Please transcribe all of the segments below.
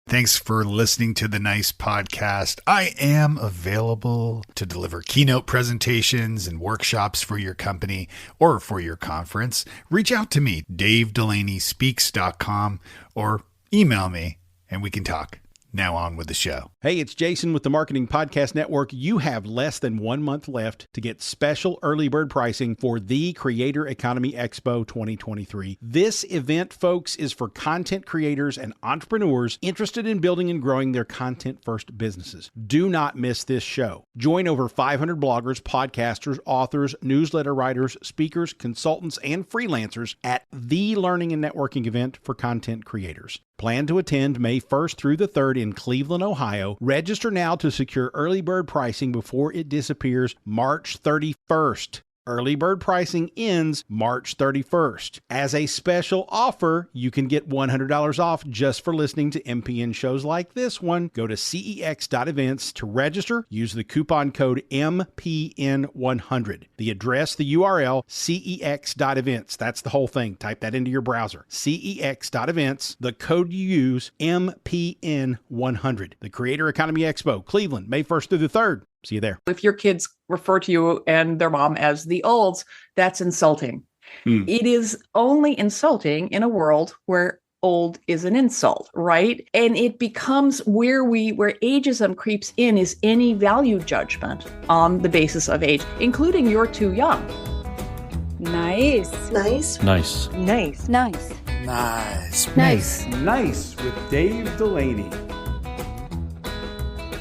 Thanks for listening to the Nice Podcast. I am available to deliver keynote presentations and workshops for your company or for your conference. Reach out to me, davedelaney.speaks.com, or email me and we can talk. Now on with the show. Hey, it's Jason with the Marketing Podcast Network. You have less than 1 month left to get special early bird pricing for the Creator Economy Expo 2023. This event, folks, is for content creators and entrepreneurs interested in building and growing their content-first businesses. Do not miss this show. Join over 500 bloggers, podcasters, authors, newsletter writers, speakers, consultants, and freelancers at the learning and networking event for content creators. Plan to attend May 1st through the 3rd in Cleveland, Ohio. Register now to secure early bird pricing before it disappears March 31st. Early bird pricing ends March 31st. As a special offer, you can get $100 off just for listening to MPN shows like this one. Go to cex.events to register. Use the coupon code MPN100. The address, the URL, cex.events. That's the whole thing. Type that into your browser. cex.events. The code you use, MPN100. The Creator Economy Expo, Cleveland, May 1st through the 3rd. See you there. If your kids refer to you and their mom as the olds, that's insulting. It is only insulting in a world where old is an insult, right? And it becomes where ageism creeps in is any value judgment on the basis of age, including you're too young. Nice. Nice. Nice. Nice. Nice. Nice. Nice. Nice with Dave Delaney.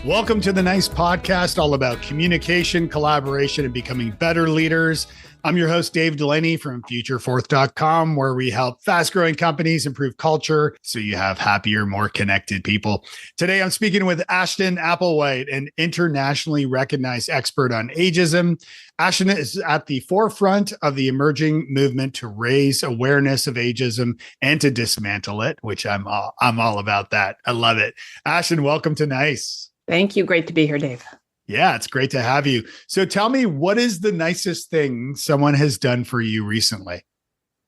Welcome to the Nice Podcast, all about communication, collaboration, and becoming better leaders. I'm your host, Dave Delaney from Futureforth.com, where we help fast-growing companies improve culture so you have happier, more connected people. Today, I'm speaking with Ashton Applewhite, an internationally recognized expert on ageism. Ashton is at the forefront of the emerging movement to raise awareness of ageism and to dismantle it, which I'm all about that. I love it. Ashton, welcome to Nice. Thank you. Great to be here, Dave. Yeah, it's great to have you. So tell me, what is the nicest thing someone has done for you recently?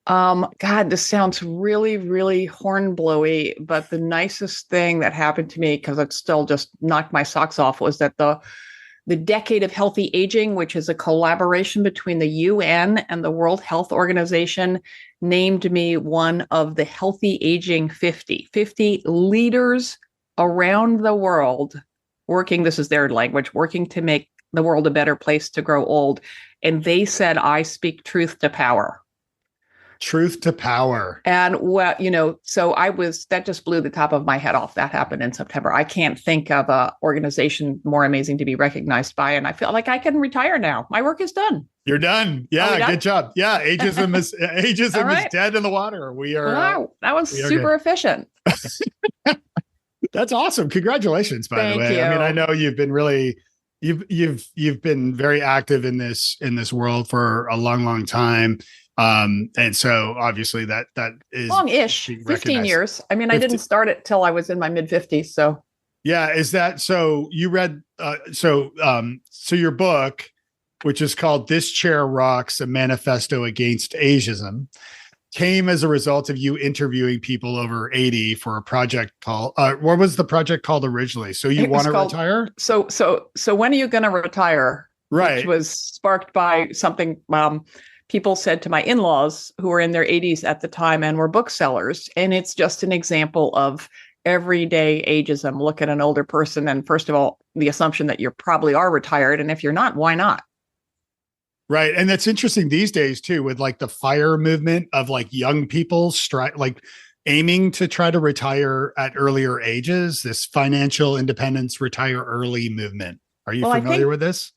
God, this sounds really, really hornblowy, but the nicest thing that happened to me, because it still just knocked my socks off, was that the Decade of Healthy Aging, which is a collaboration between the UN and the World Health Organization, named me one of the Healthy Aging 50 leaders around the world working, this is their language, working to make the world a better place to grow old. And they said, I speak truth to power. Truth to power. And so that just blew the top of my head off. That happened in September. I can't think of an organization more amazing to be recognized by. And I feel like I can retire now. My work is done. You're done. Yeah, good job. Yeah, ageism is right. is dead in the water. We are. Wow, that was super efficient. That's awesome. Congratulations, by the way. You. I mean, I know you've been you've been very active in this world for a long time. And so obviously that is long-ish, 15 years. I mean, I didn't start it till I was in my mid-50s. So yeah, is that so? You read so your book, which is called "This Chair Rocks: A Manifesto Against Ageism," came as a result of you interviewing people over 80 for a project called, what was the project called originally? So you want to retire? So when are you going to retire? Right. Which was sparked by something people said to my in-laws who were in their 80s at the time and were booksellers. And it's just an example of everyday ageism. Look at an older person. And first of all, the assumption that you probably are retired. And if you're not, why not? Right. And that's interesting these days too, with like the FIRE movement of like young people aiming to try to retire at earlier ages, this financial independence, retire early movement. Are you familiar with this?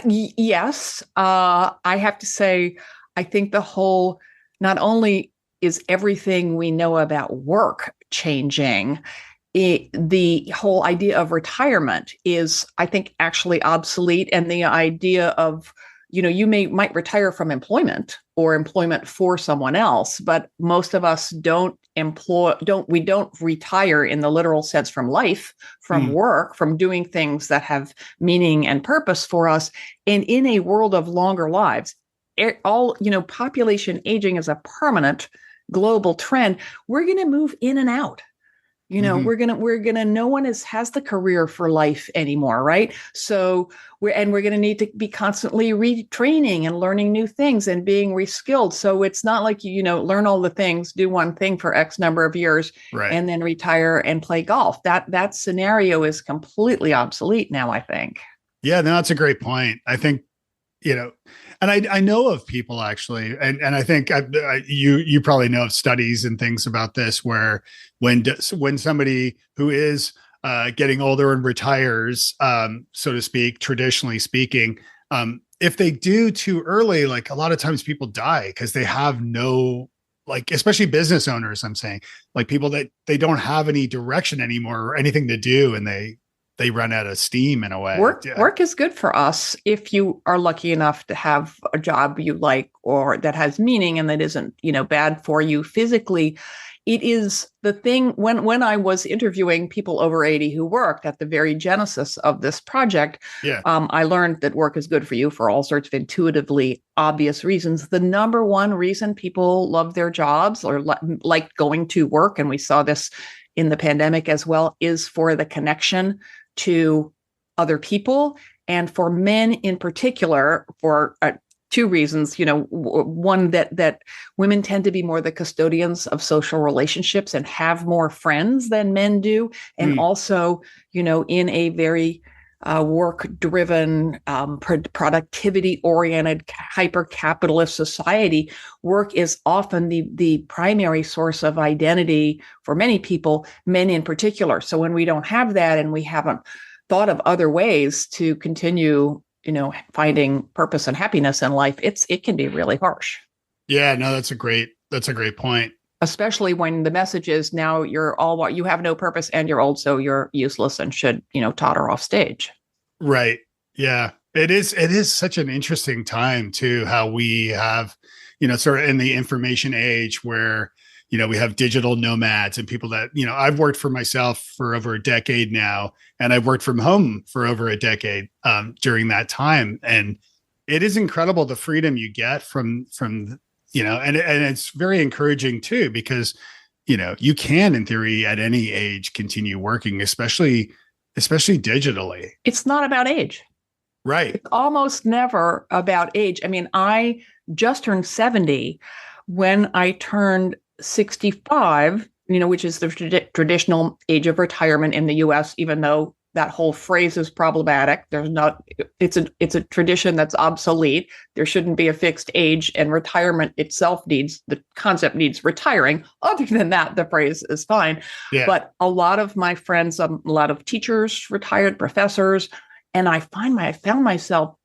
Yes. I have to say, I think the whole, not only is everything we know about work changing, the whole idea of retirement is, I think, actually obsolete. And the idea of, you might retire from employment or employment for someone else, but most of us don't retire in the literal sense from life, from work, from doing things that have meaning and purpose for us. And in a world of longer lives, population aging is a permanent global trend. We're going to move in and out. Mhm. we're gonna no one has the career for life anymore, right? So we're gonna need to be constantly retraining and learning new things and being reskilled. So it's not like learn all the things, do one thing for X number of years, Right. and then retire and play golf. That scenario is completely obsolete now, I think. Yeah, no, that's a great point. I think, and I know of people actually, and I think you probably know of studies and things about this where when somebody who is getting older and retires, so to speak, traditionally speaking, if they do too early, like a lot of times people die because they have no, like, especially business owners, I'm saying, like people that they don't have any direction anymore or anything to do, and they run out of steam in a way. Work is good for us if you are lucky enough to have a job you like or that has meaning and that isn't, bad for you physically. It is the thing when I was interviewing people over 80 who worked at the very genesis of this project. Yeah. I learned that work is good for you for all sorts of intuitively obvious reasons. The number one reason people love their jobs or like going to work, and we saw this in the pandemic as well, is for the connection to other people, and for men in particular, for two reasons. One, that women tend to be more the custodians of social relationships and have more friends than men do, and also, in a very work-driven, productivity-oriented, hyper-capitalist society, work is often the primary source of identity for many people, men in particular. So when we don't have that and we haven't thought of other ways to continue, finding purpose and happiness in life, it can be really harsh. Yeah, no, that's a great point. Especially when the message is now you have no purpose and you're old, so you're useless and should, totter off stage. Right. Yeah. It is such an interesting time too, how we have, sort of in the information age where, we have digital nomads and people that, I've worked for myself for over a decade now, and I've worked from home for over a decade during that time. And it is incredible the freedom you get from and it's very encouraging too, because, you can, in theory, at any age continue working, especially digitally. It's not about age. Right. It's almost never about age. I mean, I just turned 70. When I turned 65, which is the traditional age of retirement in the US, even though that whole phrase is problematic. It's a tradition that's obsolete. There shouldn't be a fixed age, and retirement itself the concept needs retiring. Other than that, the phrase is fine. Yeah. But a lot of my friends, a lot of teachers, retired professors, and I found myself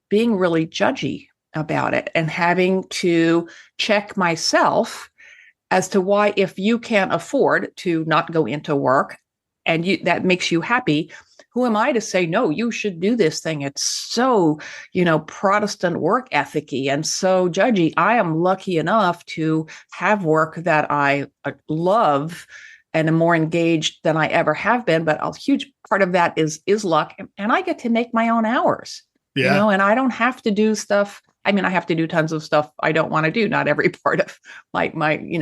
being really judgy about it and having to check myself as to why, if you can't afford to not go into work and that makes you happy, who am I to say, no, you should do this thing? It's so, Protestant work ethic-y and so judgy. I am lucky enough to have work that I love and am more engaged than I ever have been. But a huge part of that is luck. And I get to make my own hours, and I don't have to do stuff. I mean, I have to do tons of stuff I don't want to do. Not every part of my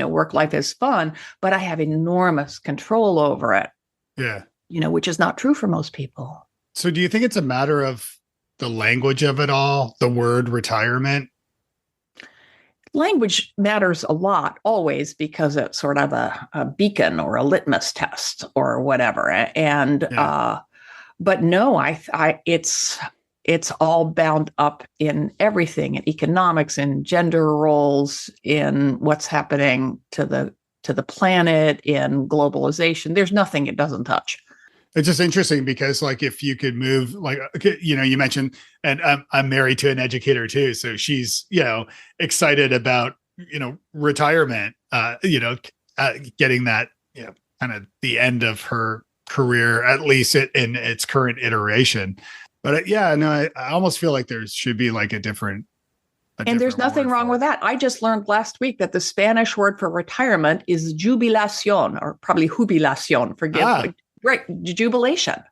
work life is fun, but I have enormous control over it. Yeah. Which is not true for most people. So do you think it's a matter of the language of it all, the word retirement? Language matters a lot always, because it's sort of a beacon or a litmus test or whatever. And, but no, it's all bound up in everything, in economics, in gender roles, in what's happening to the planet, in globalization. There's nothing it doesn't touch. It's just interesting because, like, if you could move, like, you mentioned, and I'm married to an educator too, so she's, excited about, retirement, getting that, kind of the end of her career, at least in its current iteration. But I almost feel like there should be like a different. And there's nothing wrong with that. I just learned last week that the Spanish word for retirement is jubilación, or probably jubilación. Forgive. Right. Jubilation.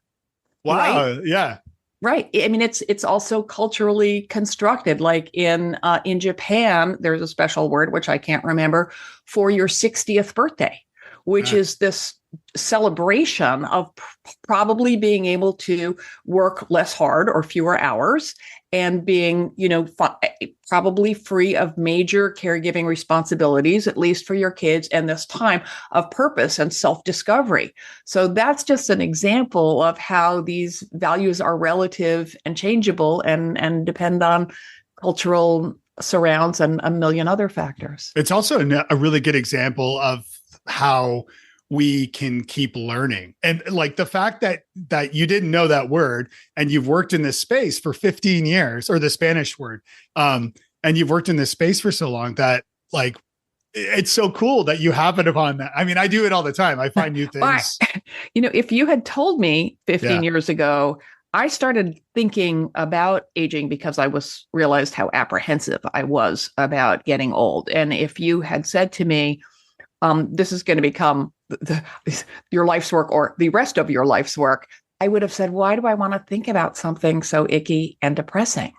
Wow. Right? Yeah. Right. I mean, it's also culturally constructed. Like in Japan, there's a special word, which I can't remember, for your 60th birthday, which is this celebration of probably being able to work less hard or fewer hours and being, probably free of major caregiving responsibilities, at least for your kids, and this time of purpose and self-discovery. So that's just an example of how these values are relative and changeable and depend on cultural surrounds and a million other factors. It's also a really good example of how we can keep learning. And like the fact that you didn't know that word and you've worked in this space for 15 years, or the Spanish word, and you've worked in this space for so long that like, it's so cool that you happen upon that. I mean, I do it all the time. I find new things. If you had told me 15 years ago, I started thinking about aging because I realized how apprehensive I was about getting old. And if you had said to me, this is going to become your life's work or the rest of your life's work, I would have said, why do I want to think about something so icky and depressing?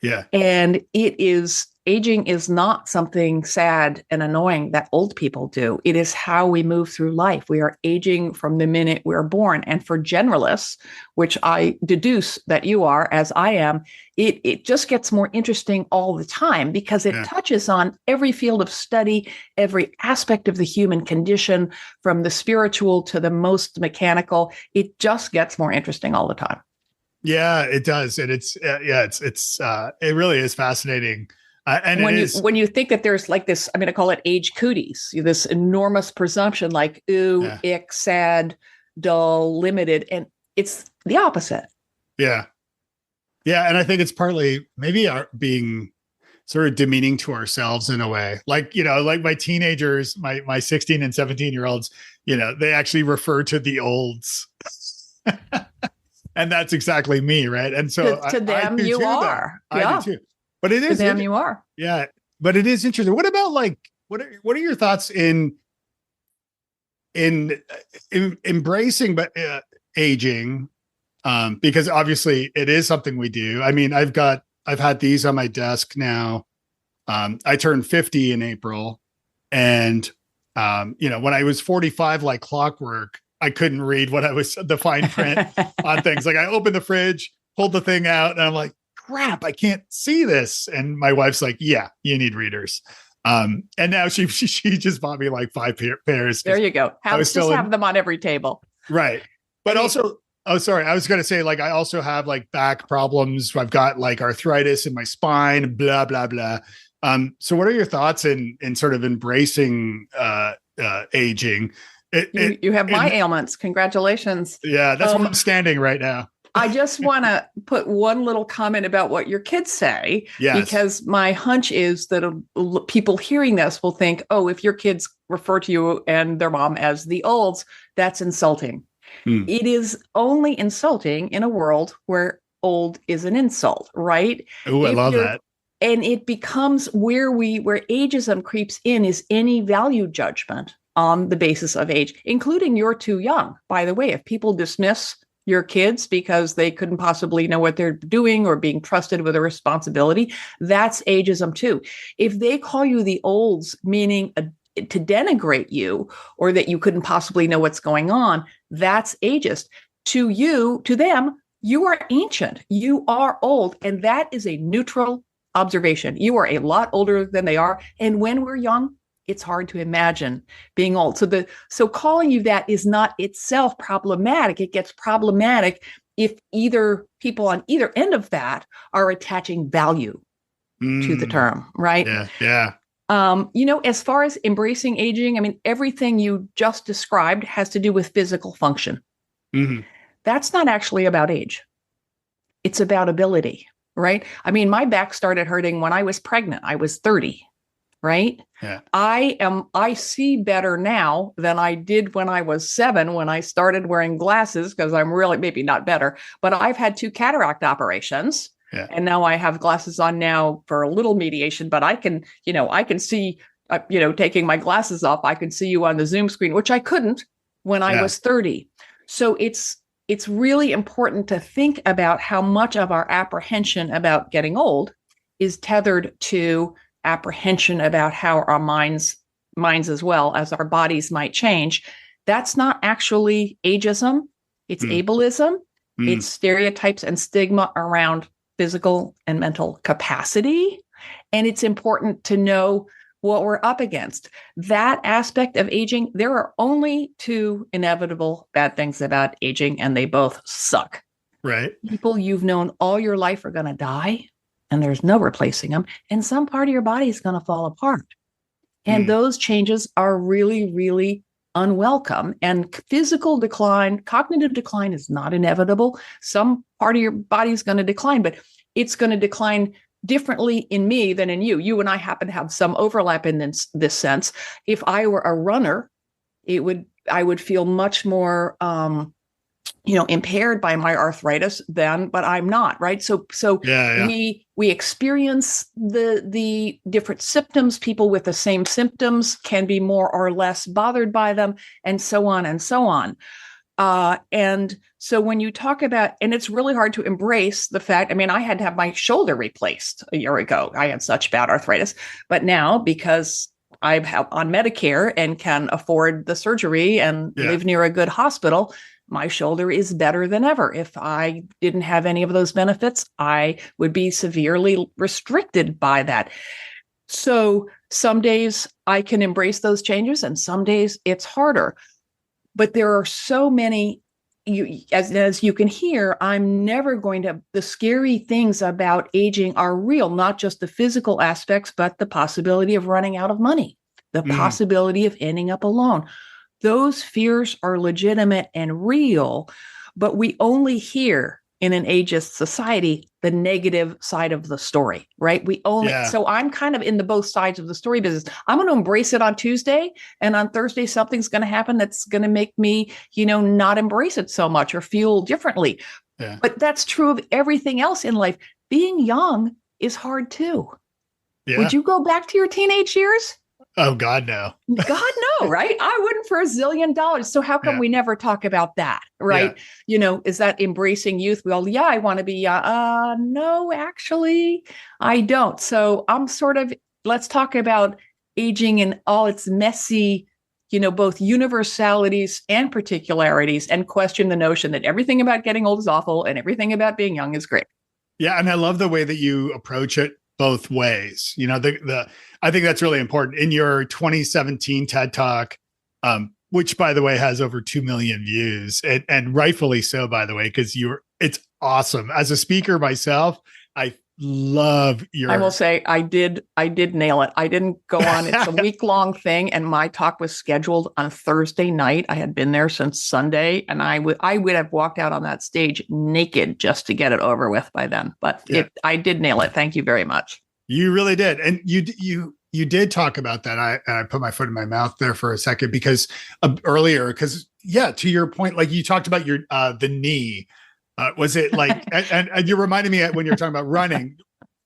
Yeah. And aging is not something sad and annoying that old people do. It is how we move through life. We are aging from the minute we're born. And for generalists, which I deduce that you are, as I am, it just gets more interesting all the time because it touches on every field of study, every aspect of the human condition, from the spiritual to the most mechanical. It just gets more interesting all the time. Yeah, it does. And it really is fascinating. And when you think that there's like this, I'm going to call it age cooties, this enormous presumption like, ooh, ick, sad, dull, limited. And it's the opposite. Yeah. Yeah. And I think it's partly maybe our being sort of demeaning to ourselves in a way. Like, like my teenagers, my 16 and 17-year-olds, they actually refer to the olds. And that's exactly me. Right. And so to them, you are. I do too. But it is, for them, you are. Yeah. But it is interesting. What about what are your thoughts in embracing, aging? Because obviously it is something we do. I mean, I've had these on my desk now. I turned 50 in April, and when I was 45, like clockwork, I couldn't read the fine print on things. Like I opened the fridge, pulled the thing out, and I'm like, crap, I can't see this. And my wife's like, yeah, you need readers. And now she just bought me like 5 pairs. There you go. Have them on every table. Right. But also, sorry, I was going to say, like, I also have like back problems. I've got like arthritis in my spine, blah, blah, blah. So what are your thoughts in sort of embracing aging? You have my ailments. Congratulations. Yeah, that's where I'm standing right now. I just want to put one little comment about what your kids say, because my hunch is that people hearing this will think, oh, if your kids refer to you and their mom as the olds, that's insulting. It is only insulting in a world where old is an insult, right? Oh, I love that. And it becomes where ageism creeps in is any value judgment on the basis of age, including you're too young. By the way, if people dismiss your kids because they couldn't possibly know what they're doing or being trusted with a responsibility, that's ageism too. If they call you the olds, meaning to denigrate you or that you couldn't possibly know what's going on, that's ageist. To them, you are ancient, you are old, and that is a neutral observation. You are a lot older than they are. And when we're young, it's hard to imagine being old. So calling you that is not itself problematic. It gets problematic if either people on either end of that are attaching value to the term, right? Yeah. As far as embracing aging, I mean, everything you just described has to do with physical function. Mm-hmm. That's not actually about age. It's about ability, right? I mean, my back started hurting when I was pregnant. I was 30. Right. Yeah. I see better now than I did when I was 7, when I started wearing glasses, because I'm really maybe not better, but I've had 2 cataract operations. Yeah. And now I have glasses on now for a little mediation, but I can see, taking my glasses off, I can see you on the Zoom screen, which I couldn't when I was 30. So it's really important to think about how much of our apprehension about getting old is tethered to apprehension about how our minds minds as well, as our bodies might change. That's not actually ageism. It's ableism. It's stereotypes and stigma around physical and mental capacity. And it's important to know what we're up against. That aspect of aging, there are only two inevitable bad things about aging, and they both suck. Right. People you've known all your life are going to die, and there's no replacing them. And some part of your body is going to fall apart. And those changes are really, really unwelcome. And physical decline, cognitive decline is not inevitable. Some part of your body is going to decline, but it's going to decline differently in me than in you. You and I happen to have some overlap in this sense. If I were a runner, I would feel much more impaired by my arthritis but I'm not, right? So we experience the different symptoms. People with the same symptoms can be more or less bothered by them, and so on and so on. And so when you talk about, and it's really hard to embrace the fact, I mean, I had to have my shoulder replaced a year ago. I had such bad arthritis, but now because I'm on Medicare and can afford the surgery and live near a good hospital, my shoulder is better than ever. If I didn't have any of those benefits, I would be severely restricted by that. So some days I can embrace those changes, and some days it's harder. But there are so many, as you can hear, I'm never going to, the scary things about aging are real, not just the physical aspects, but the possibility of running out of money, the possibility of ending up alone. Those fears are legitimate and real, but we only hear in an ageist society the negative side of the story, right? So I'm kind of in the both sides of the story business. I'm going to embrace it on Tuesday, and on Thursday, something's going to happen that's going to make me, not embrace it so much or feel differently. Yeah. But that's true of everything else in life. Being young is hard too. Yeah. Would you go back to your teenage years? Oh, God, no. God, no, right? I wouldn't for $1 zillion. So how come we never talk about that, right? Yeah. Is that embracing youth? Well, I want to be, no, actually, I don't. So I'm let's talk about aging in all its messy, both universalities and particularities, and question the notion that everything about getting old is awful and everything about being young is great. Yeah. And I love the way that you approach it both ways. I think that's really important. In your 2017 TED Talk, which by the way has over 2 million views, and rightfully so, by the way, because it's awesome. As a speaker myself, I love your. I will say I did nail it. I didn't go on. It's a week-long thing, and my talk was scheduled on Thursday night. I had been there since Sunday, and I would have walked out on that stage naked just to get it over with by then. But I did nail it. Thank you very much. You really did, and you did talk about that. I put my foot in my mouth there for a second because earlier, to your point, like you talked about your the knee. Was it like, and you reminded me when you're talking about running,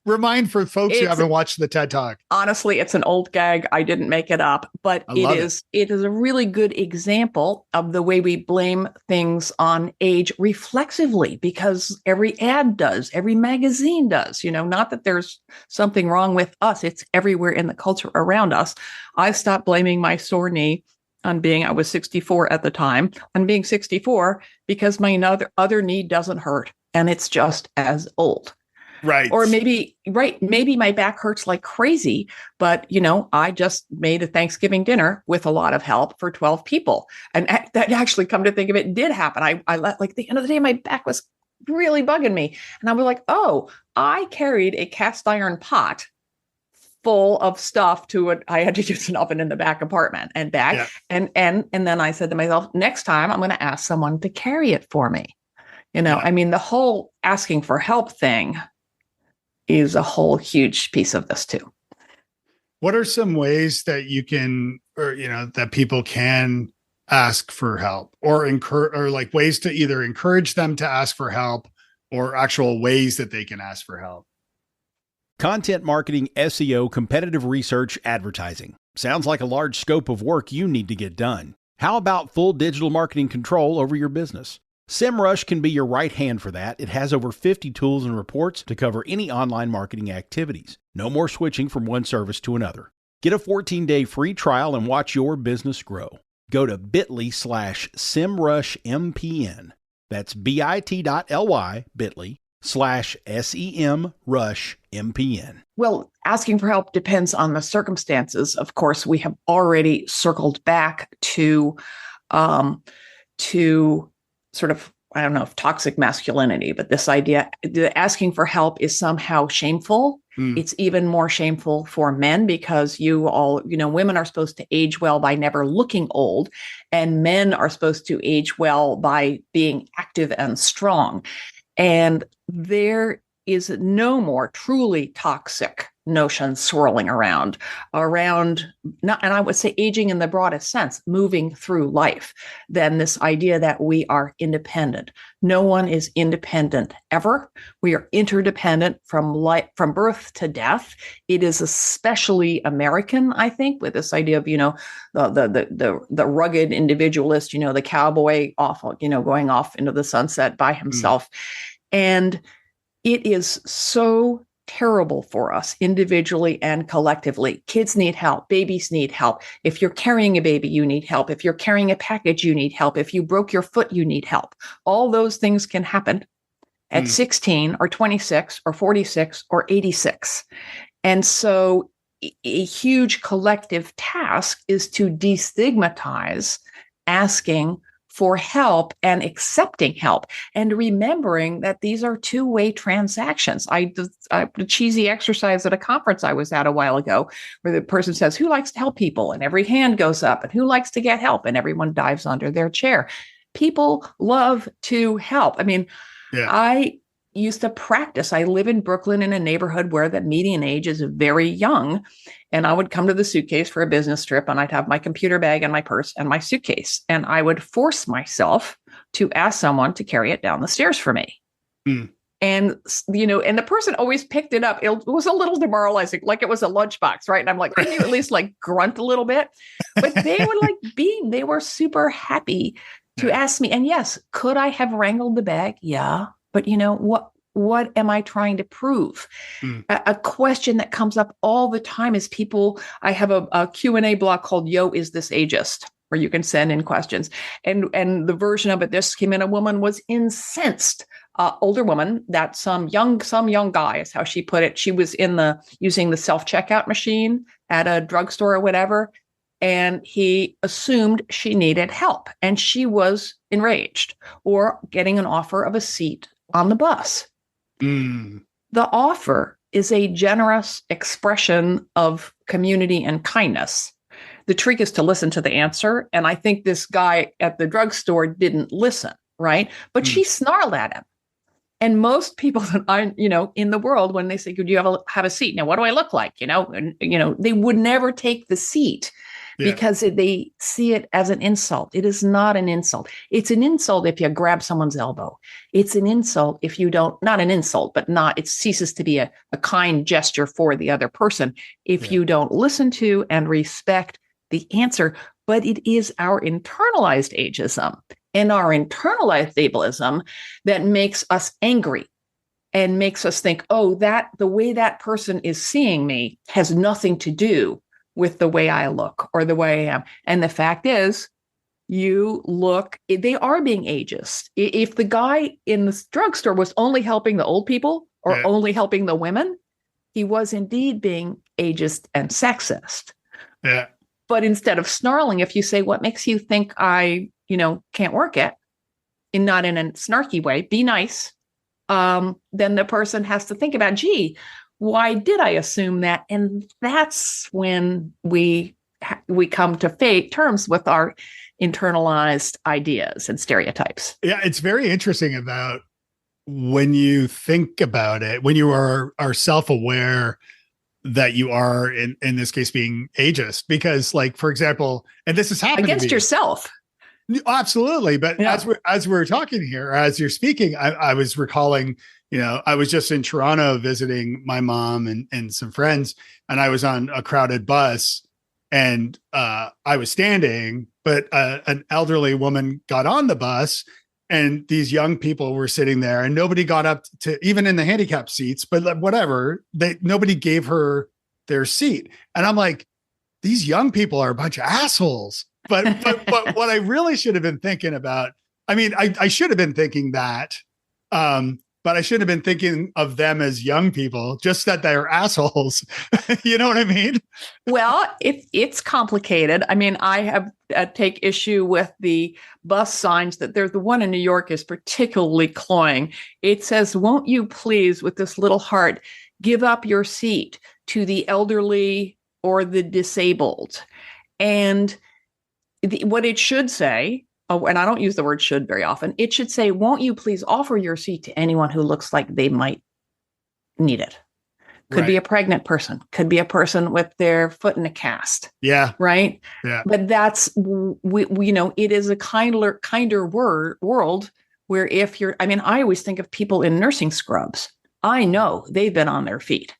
remind for folks who haven't watched the TED Talk. Honestly, it's an old gag. I didn't make it up, but it is a really good example of the way we blame things on age reflexively, because every ad does, every magazine does, not that there's something wrong with us. It's everywhere in the culture around us. I stopped blaming my sore knee I was 64 at the time, on being 64 because my other knee doesn't hurt and it's just as old. Right. Or maybe my back hurts like crazy, but I just made a Thanksgiving dinner with a lot of help for 12 people. And that actually, come to think of it, did happen. I let, like, the end of the day, my back was really bugging me. And I was like, I carried a cast iron pot full of stuff I had to use an oven in the back apartment and back. Yeah. And then I said to myself, next time I'm going to ask someone to carry it for me. I mean, the whole asking for help thing is a whole huge piece of this too. What are some ways that you can, or, that people can ask for help or like ways to either encourage them to ask for help or actual ways that they can ask for help? Content marketing, SEO, competitive research, advertising. Sounds like a large scope of work you need to get done. How about full digital marketing control over your business? SEMrush can be your right hand for that. It has over 50 tools and reports to cover any online marketing activities. No more switching from one service to another. Get a 14-day free trial and watch your business grow. Go to bit.ly/SEMrushMPN. That's bit.ly, bit.ly/SEMrushMPN. Well, asking for help depends on the circumstances. Of course, we have already circled back to sort of, I don't know if toxic masculinity, but this idea that asking for help is somehow shameful. It's even more shameful for men because women are supposed to age well by never looking old, and men are supposed to age well by being active and strong. And there is no more truly toxic notion swirling around, and I would say aging in the broadest sense, moving through life, than this idea that we are independent. No one is independent ever. We are interdependent from birth to death. It is especially American, I think, with this idea of, the rugged individualist, the cowboy going off into the sunset by himself. And it is so terrible for us individually and collectively. Kids need help. Babies need help. If you're carrying a baby, you need help. If you're carrying a package, you need help. If you broke your foot, you need help. All those things can happen at 16 or 26 or 46 or 86. And so a huge collective task is to destigmatize asking for help and accepting help, and remembering that these are two-way transactions. The cheesy exercise at a conference I was at a while ago, where the person says, "Who likes to help people?" And every hand goes up, and "Who likes to get help?" And everyone dives under their chair. People love to help. I mean, I used to practice. I live in Brooklyn in a neighborhood where the median age is very young. And I would come to the suitcase for a business trip, and I'd have my computer bag and my purse and my suitcase. And I would force myself to ask someone to carry it down the stairs for me. And, and the person always picked it up. It was a little demoralizing, like it was a lunchbox, right? And I'm like, can you at least grunt a little bit? But they would they were super happy to ask me. And yes, could I have wrangled the bag? Yeah. But what am I trying to prove? A question that comes up all the time is I have a Q&A blog called Yo, Is This Ageist? Where you can send in questions. And the version of it, this came in, a woman was incensed, older woman, that some young guy is how she put it. She was using the self-checkout machine at a drugstore or whatever. And he assumed she needed help, and she was enraged, or getting an offer of a seat on the bus. The offer is a generous expression of community and kindness. The trick is to listen to the answer. And I think this guy at the drugstore didn't listen, right? But she snarled at him. And most people that in the world, when they say, could you have a seat? Now, what do I look like? They would never take the seat. Because they see it as an insult. It is not an insult. It's an insult if you grab someone's elbow. It's an insult if you don't, not an insult, but it ceases to be a kind gesture for the other person if you don't listen to and respect the answer. But it is our internalized ageism and our internalized ableism that makes us angry and makes us think, the way that person is seeing me has nothing to do with the way I look or the way I am. And the fact is, they are being ageist. If the guy in the drugstore was only helping the old people or only helping the women, he was indeed being ageist and sexist. Yeah. But instead of snarling, if you say, what makes you think I, can't work it, not in a snarky way, be nice, then the person has to think about, why did I assume that? And that's when we come to terms with our internalized ideas and stereotypes. Yeah, it's very interesting about when you think about it, when you are self-aware that you are, in this case, being ageist, because, for example, and this has happened against yourself. Absolutely. But as we're talking here, as you're speaking, I was recalling, I was just in Toronto visiting my mom and some friends, and I was on a crowded bus, and I was standing, but an elderly woman got on the bus, and these young people were sitting there, and nobody got up to, even in the handicap seats, but whatever, nobody gave her their seat. And I'm like, these young people are a bunch of assholes. But what I really should have been thinking about, I mean, I should have been thinking that, but I shouldn't have been thinking of them as young people, just that they're assholes. You know what I mean? Well, it's complicated. I mean, I have take issue with the bus signs that there's the one in New York is particularly cloying. It says, "Won't you please," with this little heart, "give up your seat to the elderly or the disabled." And what it should say, oh, and I don't use the word should very often, it should say, "Won't you please offer your seat to anyone who looks like they might need it?" Could be a pregnant person, could be a person with their foot in a cast. Yeah. Right. Yeah. But that's, we it is a kinder world where if you're, I mean, I always think of people in nursing scrubs. I know they've been on their feet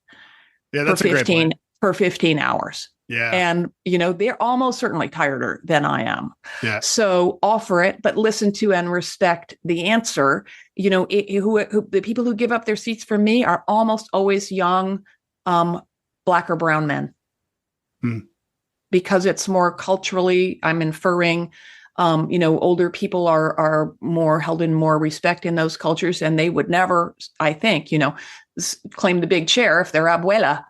that's for 15 hours. Yeah. And, they're almost certainly tireder than I am. Yeah. So offer it, but listen to and respect the answer. The people who give up their seats for me are almost always young, Black or brown men. Because it's more culturally, I'm inferring, older people are more held in more respect in those cultures, and they would never, I think, claim the big chair if their abuela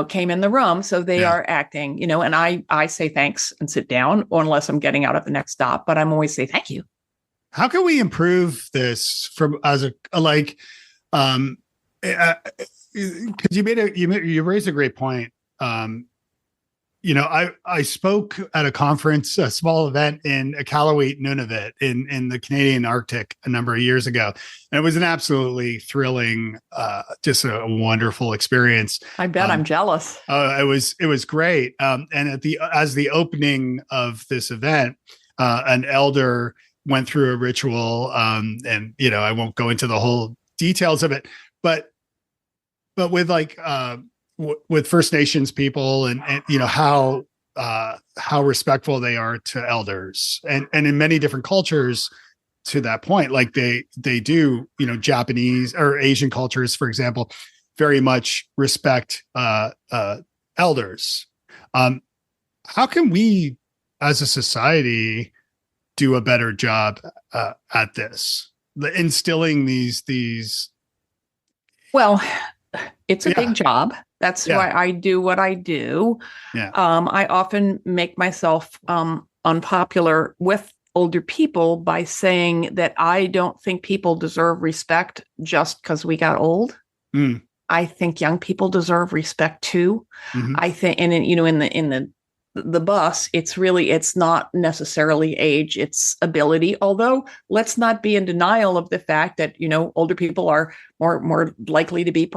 came in the room. So they are acting, and I say thanks and sit down, or unless I'm getting out at the next stop, but I'm always say thank you. How can we improve this because you raised a great point. I spoke at a conference, a small event in Iqaluit, Nunavut in the Canadian Arctic a number of years ago. And it was an absolutely thrilling, just a wonderful experience. I bet I'm jealous. It was great. And as the opening of this event, an elder went through a ritual. And I won't go into the whole details of it, but with with First Nations people and how respectful they are to elders, and in many different cultures to that point, like they do, Japanese or Asian cultures, for example, very much respect elders. How can we as a society do a better job at this, instilling these? Well, it's a big job. That's why I do what I do. Yeah. I often make myself unpopular with older people by saying that I don't think people deserve respect just because we got old. I think young people deserve respect too. Mm-hmm. I think, and in the bus, it's not necessarily age, it's ability. Although let's not be in denial of the fact that, older people are more likely to be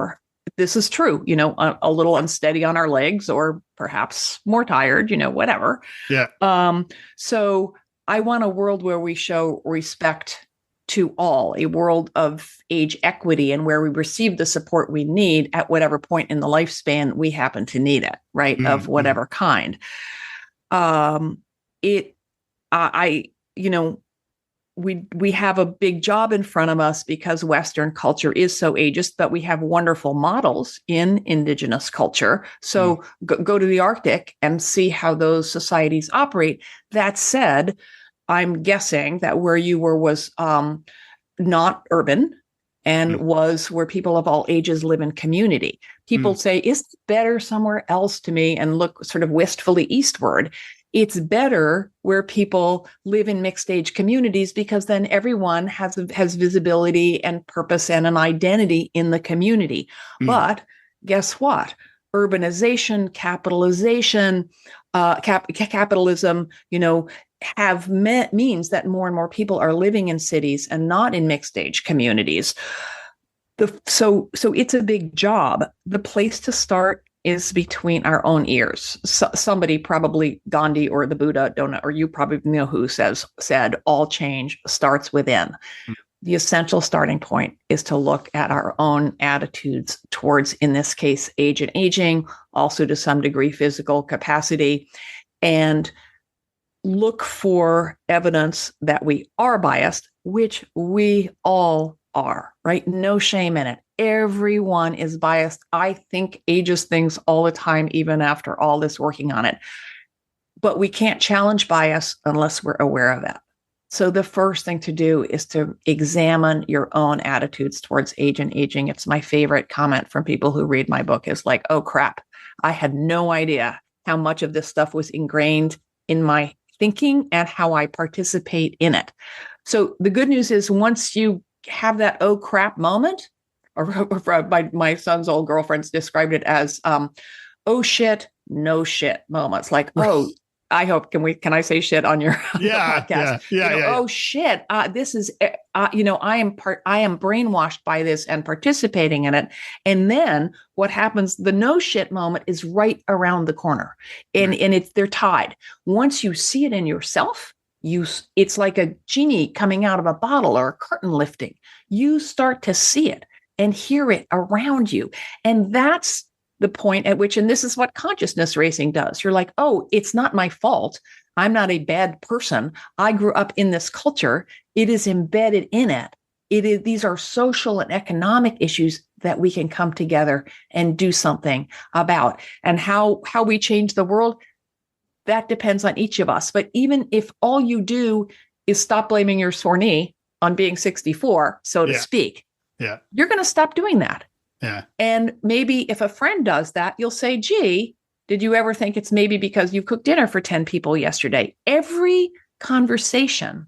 this is true, a little unsteady on our legs, or perhaps more tired, whatever. Yeah. So I want a world where we show respect to all, a world of age equity, and where we receive the support we need at whatever point in the lifespan we happen to need it, right? Mm-hmm. Of whatever kind. We have a big job in front of us because Western culture is so ageist, but we have wonderful models in Indigenous culture. So go to the Arctic and see how those societies operate. That said, I'm guessing that where you were was not urban and was where people of all ages live in community. People say, it's better somewhere else to me, and look sort of wistfully eastward. It's better where people live in mixed age communities, because then everyone has visibility and purpose and an identity in the community. But guess what? Urbanization, capitalization, capitalism, means that more and more people are living in cities and not in mixed age communities. So it's a big job. The place to start is between our own ears. Somebody, probably Gandhi or the Buddha, or you probably know who, said all change starts within. The essential starting point is to look at our own attitudes towards, in this case, age and aging, also to some degree physical capacity, and look for evidence that we are biased, which we all are, right? No shame in it. Everyone is biased. I think ageist things all the time, even after all this working on it. But we can't challenge bias unless we're aware of it. So the first thing to do is to examine your own attitudes towards age and aging. It's my favorite comment from people who read my book is like, oh crap, I had no idea how much of this stuff was ingrained in my thinking and how I participate in it. So the good news is once you have that oh crap moment, or my son's old girlfriends described it as oh shit, no shit moments. Like, oh, I hope, can I say shit on your podcast? Oh shit, this is, I am brainwashed by this and participating in it. And then what happens, the no shit moment is right around the corner, and they're tied. Once you see it in yourself, it's like a genie coming out of a bottle or a curtain lifting. You start to see it and hear it around you. And that's the point at which, and this is what consciousness racing does. You're like, oh, it's not my fault. I'm not a bad person. I grew up in this culture. It is embedded in it. These are social and economic issues that we can come together and do something about. And how we change the world, that depends on each of us. But even if all you do is stop blaming your sore knee on being 64, so to speak, you're going to stop doing that. Yeah. And maybe if a friend does that, you'll say, gee, did you ever think it's maybe because you cooked dinner for 10 people yesterday? Every conversation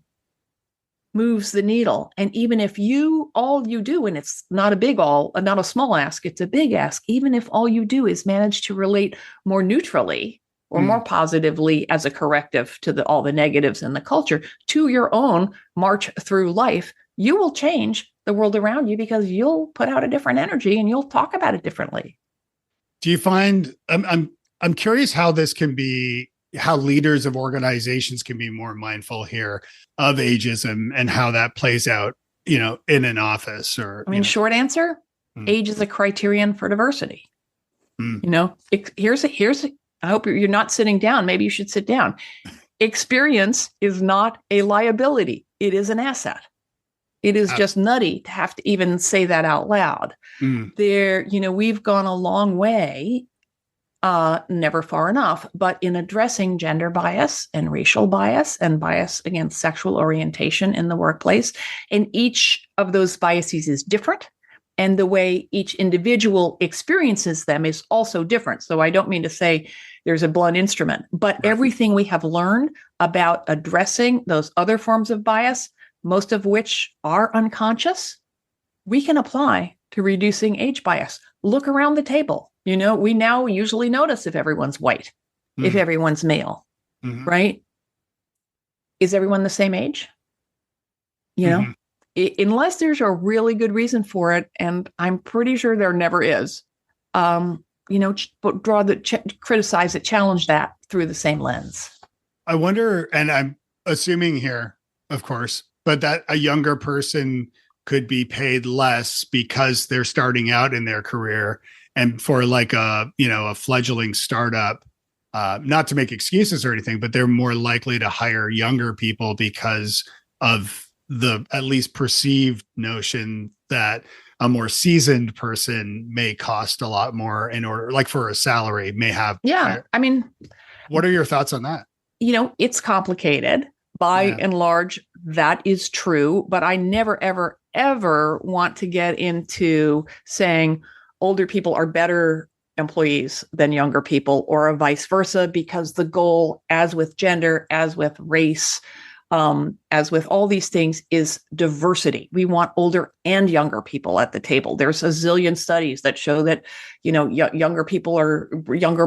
moves the needle. And even if all you do, and it's not a small ask, it's a big ask, even if all you do is manage to relate more neutrally or more positively as a corrective to all the negatives in the culture to your own march through life, you will change the world around you because you'll put out a different energy and you'll talk about it differently. Do you find, I'm curious how this can be, how leaders of organizations can be more mindful here of ageism and how that plays out, in an office or, short answer, age is a criterion for diversity. I hope you're not sitting down. Maybe you should sit down. Experience is not a liability. It is an asset. It is just nutty to have to even say that out loud. We've gone a long way, never far enough, but in addressing gender bias and racial bias and bias against sexual orientation in the workplace. And each of those biases is different. And the way each individual experiences them is also different. So I don't mean to say there's a blunt instrument, but everything we have learned about addressing those other forms of bias, most of which are unconscious, we can apply to reducing age bias. Look around the table. We now usually notice if everyone's white, if everyone's male, right? Is everyone the same age? Unless there's a really good reason for it, and I'm pretty sure there never is, criticize it, challenge that through the same lens. I wonder, and I'm assuming here, of course, but that a younger person could be paid less because they're starting out in their career, and for like a fledgling startup, not to make excuses or anything, but they're more likely to hire younger people because of the at least perceived notion that a more seasoned person may cost a lot more in order, like for a salary may have. Yeah. What are your thoughts on that? It's complicated by and large. That is true, but I never, ever, ever want to get into saying older people are better employees than younger people or vice versa, because the goal, as with gender, as with race, as with all these things, is diversity. We want older and younger people at the table. There's a zillion studies that show that, younger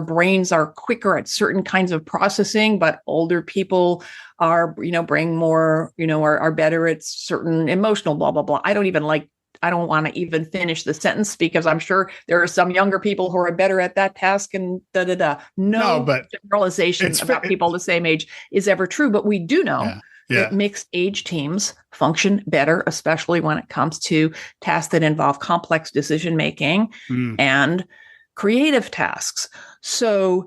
brains are quicker at certain kinds of processing, but older people are, bring more, are better at certain emotional, blah, blah, blah. I don't want to even finish the sentence because I'm sure there are some younger people who are better at that task and No, but generalization about people the same age is ever true, but we do know that mixed age teams function better, especially when it comes to tasks that involve complex decision-making and creative tasks. So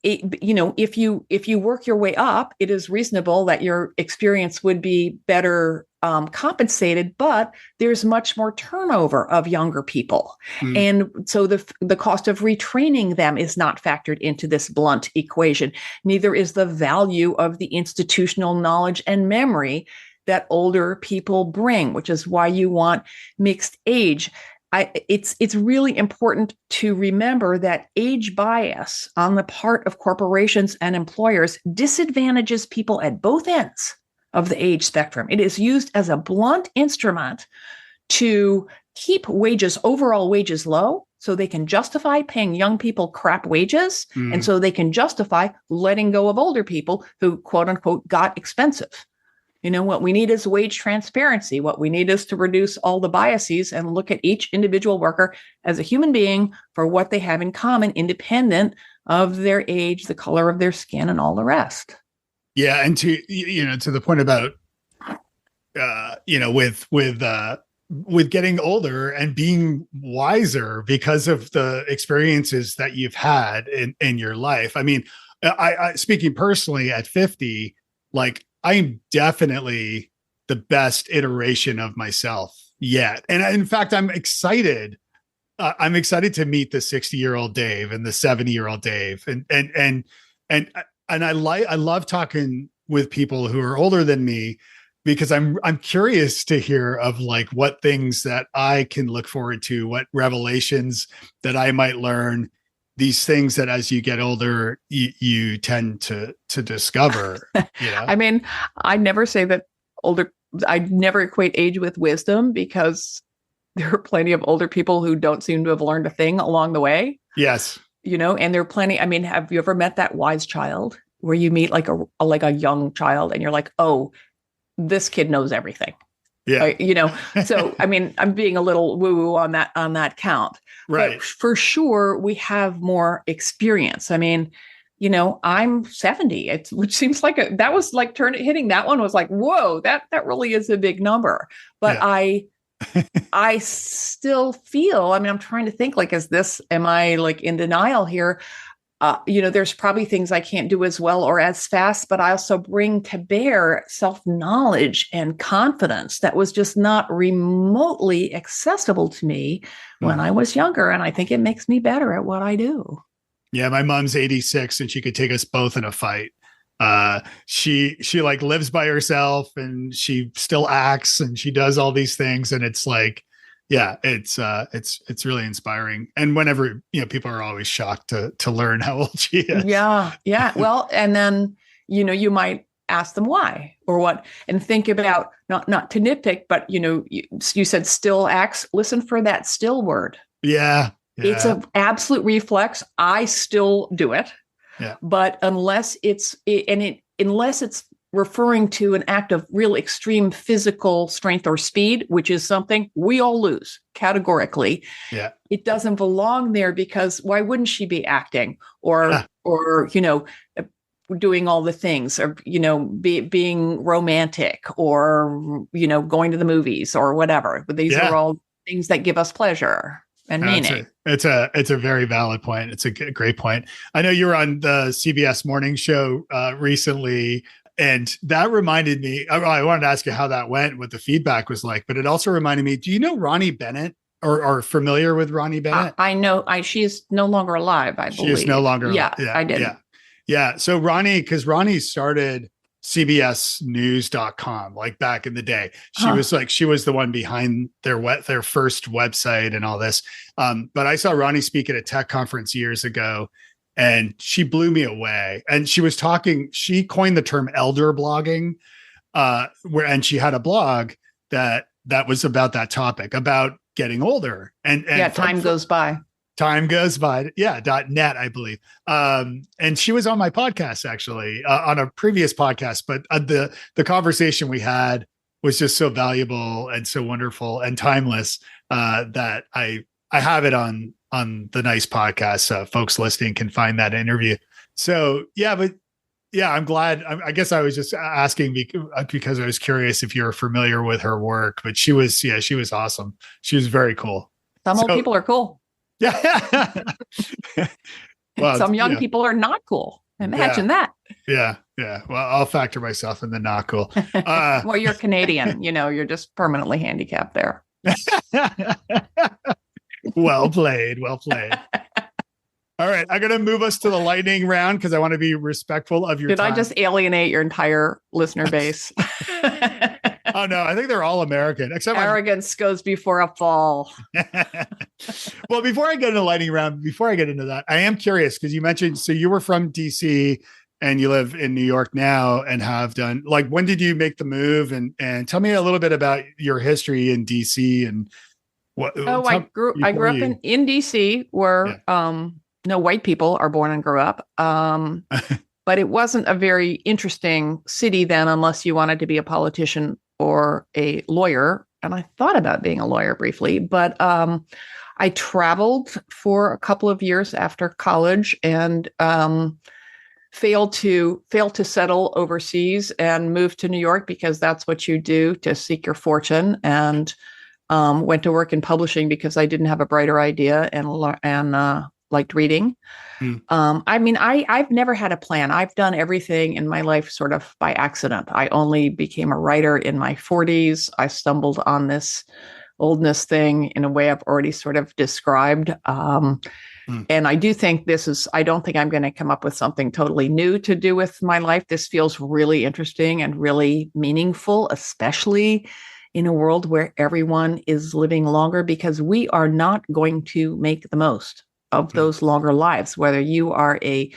if you work your way up, it is reasonable that your experience would be better compensated, but there's much more turnover of younger people. And so the cost of retraining them is not factored into this blunt equation. Neither is the value of the institutional knowledge and memory that older people bring, which is why you want mixed age. It's really important to remember that age bias on the part of corporations and employers disadvantages people at both ends of the age spectrum. It is used as a blunt instrument to keep overall wages low, so they can justify paying young people crap wages, and so they can justify letting go of older people who, quote unquote, got expensive. What we need is wage transparency. What we need is to reduce all the biases and look at each individual worker as a human being for what they have in common, independent of their age, the color of their skin, and all the rest. Yeah. And to the point about, with getting older and being wiser because of the experiences that you've had in your life. I mean, I speaking personally at 50, like, I'm definitely the best iteration of myself yet. And in fact, I'm excited. I'm excited to meet the 60-year-old Dave and the 70-year-old Dave. And I love talking with people who are older than me, because I'm curious to hear of like what things that I can look forward to, what revelations that I might learn, these things that as you get older, you tend to discover. I mean, I never say that I never equate age with wisdom, because there are plenty of older people who don't seem to have learned a thing along the way. Yes. And there are plenty. I mean, have you ever met that wise child where you meet like a young child and you're like, oh, this kid knows everything. Yeah. So, I mean, I'm being a little woo-woo on that count. Right. But for sure, we have more experience. I mean, I'm 70, which seems like that was like hitting that one was like, whoa, that really is a big number. But yeah. I still feel, I mean, I'm trying to think like, am I like in denial here? There's probably things I can't do as well or as fast, but I also bring to bear self-knowledge and confidence that was just not remotely accessible to me when I was younger. And I think it makes me better at what I do. Yeah. My mom's 86 and she could take us both in a fight. She like lives by herself and she still acts and she does all these things. And it's like, yeah, it's really inspiring. And whenever, people are always shocked to learn how old she is. Yeah. Yeah. Well, and then, you might ask them why or what, and think about not to nitpick, but you said still acts, listen for that still word. Yeah. It's an absolute reflex. I still do it. Yeah. But unless it's referring to an act of real extreme physical strength or speed, which is something we all lose categorically. Yeah. It doesn't belong there, because why wouldn't she be acting or doing all the things, or, being romantic, or, going to the movies or whatever. But these are all things that give us pleasure and meaning. It's a very valid point. It's a great point. I know you were on the CBS morning show recently, and that reminded me, I wanted to ask you how that went, what the feedback was like, but it also reminded me, do you know Ronnie Bennett or familiar with Ronnie Bennett? I know, she is no longer alive, I believe. She is no longer alive. Yeah, I did. Yeah. So Ronnie started CBSnews.com like back in the day. She was the one behind their first website and all this. But I saw Ronnie speak at a tech conference years ago, and she blew me away. And she coined the term elder blogging, and she had a blog that was about that topic, about getting older. And time goes by. Time goes by. Yeah. .net, I believe. And she was on my podcast, actually, on a previous podcast, but the conversation we had was just so valuable and so wonderful and timeless, that I have it on the Nice podcast. So folks listening can find that interview. So I'm glad. I guess I was just asking because I was curious if you're familiar with her work, but she was awesome. She was very cool. Some old people are cool. Yeah. Well, Some young people are not cool. Imagine that. Yeah. Yeah. Well, I'll factor myself in the not cool. Well, you're Canadian, you're just permanently handicapped there. Well played. Well played. All right. I'm going to move us to the lightning round because I want to be respectful of your Did time. I just alienate your entire listener base? Oh, no. I think they're all American. Except arrogance goes before a fall. Well, before I get into the lightning round, before I get into that, I am curious because you mentioned, so you were from DC and you live in New York now and have done, like, when did you make the move? And tell me a little bit about your history in DC and what. I grew up in DC where no white people are born and grew up. But it wasn't a very interesting city then, unless you wanted to be a politician or a lawyer. And I thought about being a lawyer briefly, but I traveled for a couple of years after college and failed to settle overseas and moved to New York because that's what you do to seek your fortune. And went to work in publishing because I didn't have a brighter idea and liked reading. I've never had a plan. I've done everything in my life sort of by accident. I only became a writer in my 40s. I stumbled on this oldness thing in a way I've already sort of described. And I do think I don't think I'm going to come up with something totally new to do with my life. This feels really interesting and really meaningful, especially in a world where everyone is living longer, because we are not going to make the most of those longer lives, whether you are a,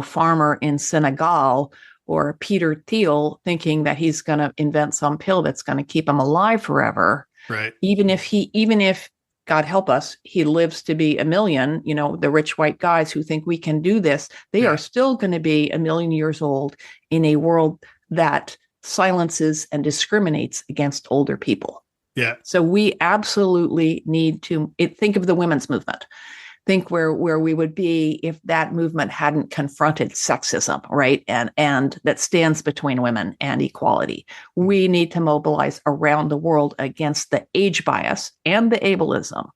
farmer in Senegal or Peter Thiel thinking that he's going to invent some pill that's going to keep him alive forever. Right. Even if God help us, he lives to be 1 million, the rich white guys who think we can do this, they are still going to be 1 million years old in a world that silences and discriminates against older people. Yeah. So we absolutely need to think of the women's movement. Think where we would be if that movement hadn't confronted sexism, right? And that stands between women and equality. We need to mobilize around the world against the age bias and the ableism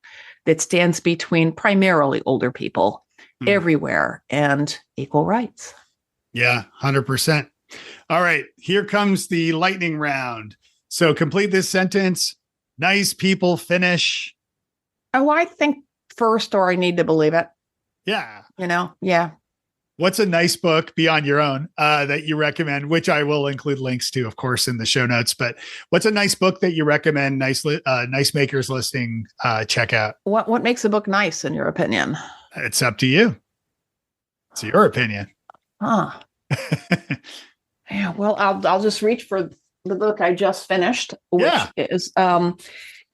that stands between primarily older people everywhere and equal rights. Yeah, 100%. All right, here comes the lightning round. So complete this sentence. Nice people finish. Oh, I think first, or I need to believe it. Yeah. Yeah. What's a nice book beyond your own that you recommend, which I will include links to, of course, in the show notes. But what's a nice book that you recommend nice makers listening check out? What makes a book nice, in your opinion? It's up to you. It's your opinion. Huh. Yeah, well, I'll just reach for the book I just finished, which is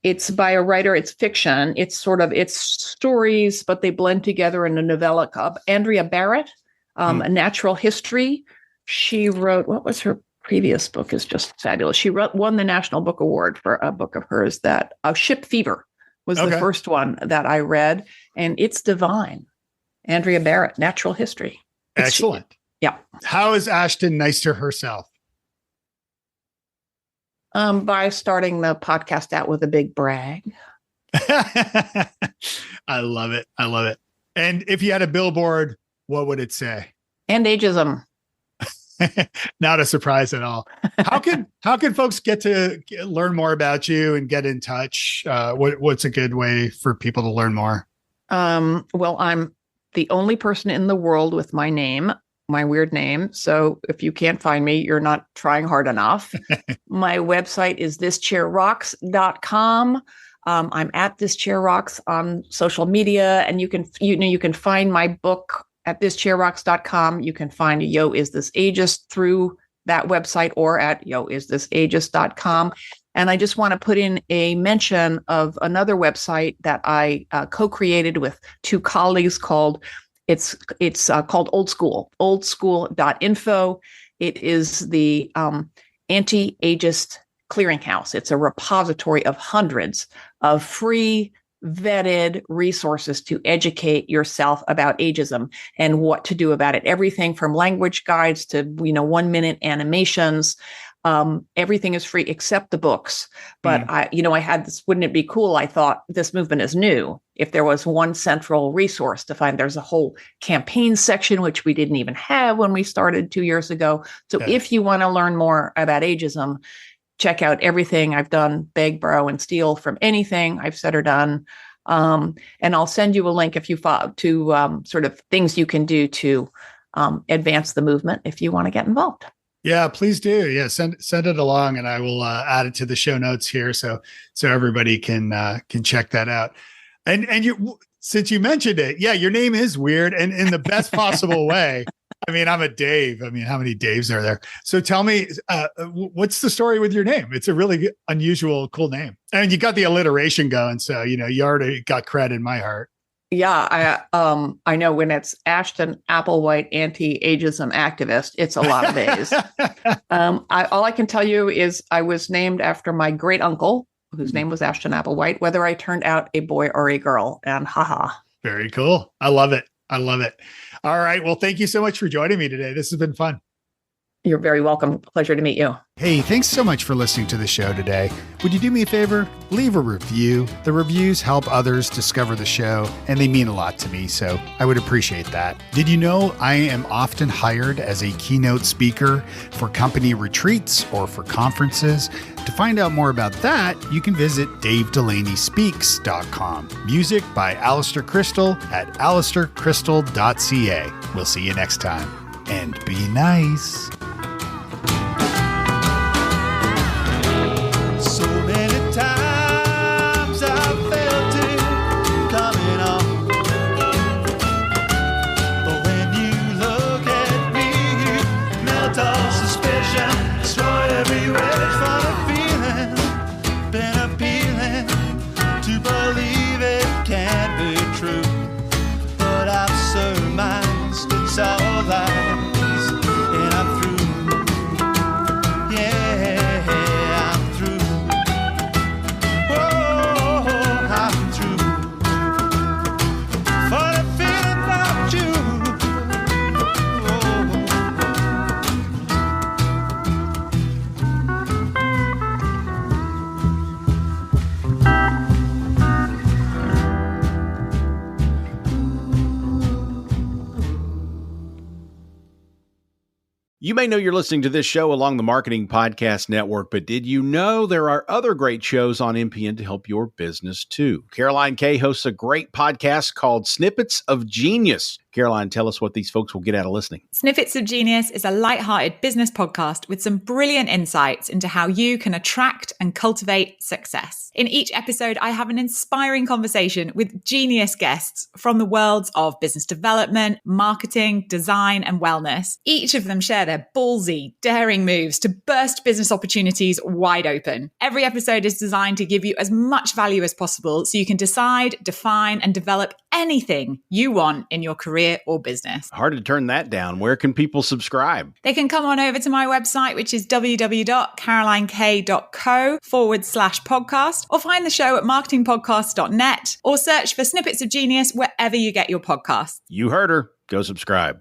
it's by a writer. It's fiction. It's stories, but they blend together in a novella called Andrea Barrett, A Natural History. She wrote, what was her previous book is just fabulous. She won the National Book Award for a book of hers that Ship Fever was the first one that I read. And it's divine. Andrea Barrett, Natural History. Excellent. Yeah. How is Ashton nice to herself? By starting the podcast out with a big brag. I love it. I love it. And if you had a billboard, what would it say? And ageism. Not a surprise at all. How can folks get to learn more about you and get in touch? What's a good way for people to learn more? Well, I'm the only person in the world with my name, my weird name. So if you can't find me, you're not trying hard enough. My website is thischairrocks.com. I'm at This Chair Rocks on social media, and you can find my book at thischairrocks.com. You can find Yo, Is This Ageist through that website or at yoisthisageist.com. And I just want to put in a mention of another website that I co-created with two colleagues called Old School, oldschool.info. It is the anti-ageist clearinghouse. It's a repository of hundreds of free, vetted resources to educate yourself about ageism and what to do about it. Everything from language guides to 1-minute animations. Everything is free except the books. But I had this, wouldn't it be cool? I thought this movement is new. If there was one central resource to find, there's a whole campaign section, which we didn't even have when we started 2 years ago. So if you want to learn more about ageism, check out everything I've done, beg, borrow, and steal from anything I've said or done. And I'll send you a link if you follow to sort of things you can do to advance the movement if you want to get involved. Yeah, please do. Yeah, send it along, and I will add it to the show notes here, so everybody can check that out. And you, since you mentioned it, yeah, your name is weird, and in the best possible way. I mean, I'm a Dave. I mean, how many Daves are there? So tell me, what's the story with your name? It's a really unusual, cool name, and you got the alliteration going. So you already got cred in my heart. Yeah, I know when it's Ashton Applewhite, anti-ageism activist, it's a lot of A's. All I can tell you is I was named after my great uncle, whose name was Ashton Applewhite, whether I turned out a boy or a girl. And haha. Very cool. I love it. All right. Well, thank you so much for joining me today. This has been fun. You're very welcome. Pleasure to meet you. Hey, thanks so much for listening to the show today. Would you do me a favor? Leave a review. The reviews help others discover the show, and they mean a lot to me, so I would appreciate that. Did you know I am often hired as a keynote speaker for company retreats or for conferences? To find out more about that, you can visit davedelaneyspeaks.com. Music by Alistair Crystal at alistaircrystal.ca. We'll see you next time. And be nice. So many times I felt it coming on, but when you look at me, melt all suspicion, destroy every wish for the feeling, been appealing to believe it can't be true, but I've surmised it's all lies. You may know you're listening to this show along the Marketing Podcast Network, but did you know there are other great shows on MPN to help your business too? Caroline Kay hosts a great podcast called Snippets of Genius. Caroline, tell us what these folks will get out of listening. Snippets of Genius is a lighthearted business podcast with some brilliant insights into how you can attract and cultivate success. In each episode, I have an inspiring conversation with genius guests from the worlds of business development, marketing, design, and wellness. Each of them share their ballsy, daring moves to burst business opportunities wide open. Every episode is designed to give you as much value as possible so you can decide, define, and develop anything you want in your career or business. Hard to turn that down. Where can people subscribe? They can come on over to my website, which is www.carolinekay.co/podcast, or find the show at marketingpodcast.net, or search for Snippets of Genius wherever you get your podcasts. You heard her. Go subscribe.